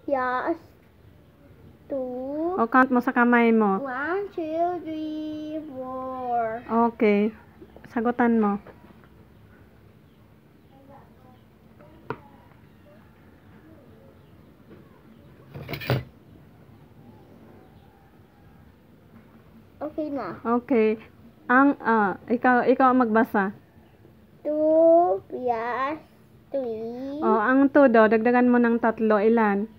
Yes. 2. O, count mo sa kamay mo. 1, 2, 3, 4. Okay. Sagutan mo. Okay na. Okay. Ikaw ang magbasa. 2 plus 3. O, ang 2 daw, dagdagan mo ng 3. Ilan?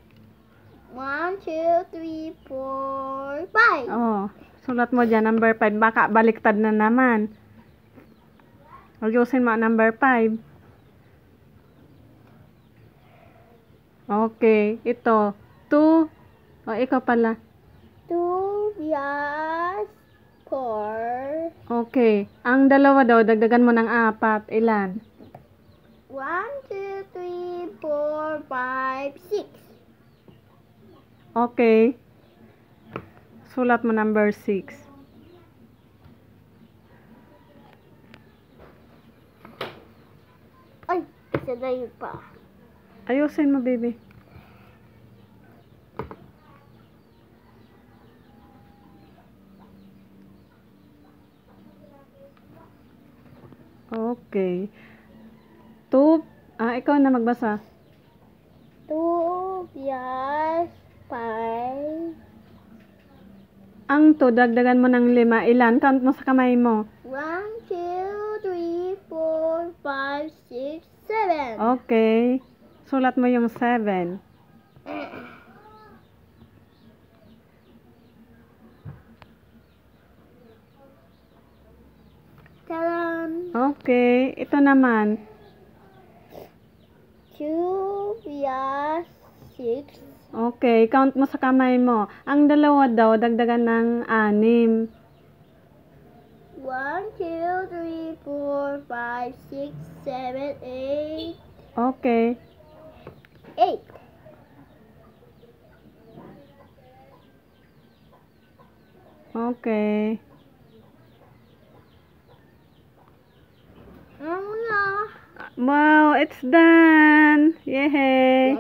1, 2, 3, 4, 5. O, sulat mo dyan, number 5. Baka baliktad na naman. Ayusin mo ang number 5. Okay. Ito, 2. O, ikaw pala. 2 plus 4. Okay. Ang dalawa daw, dagdagan mo ng 4. Ilan? 1, 2, 3, 4, 5, 6. Okay. Sulat mo number 6. Ay, isa na yun pa. Ayusin mo, baby. Okay. 2. Ikaw na magbasa. 2 plus 5. Ang 2, dagdagan mo ng 5. Ilan? Count mo sa kamay mo. 1, 2, 3, 4, 5, 6, 7. Okay. Sulat mo yung 7. Taran. Okay. Ito naman. 2 plus 6. Okay. Count mo sa kamay mo. Ang dalawa daw, dagdagan ng 6. 1, 2, 3, 4, 5, 6, 7, 8. Okay. 8. Okay. Ano na? Wow, it's done. Yay!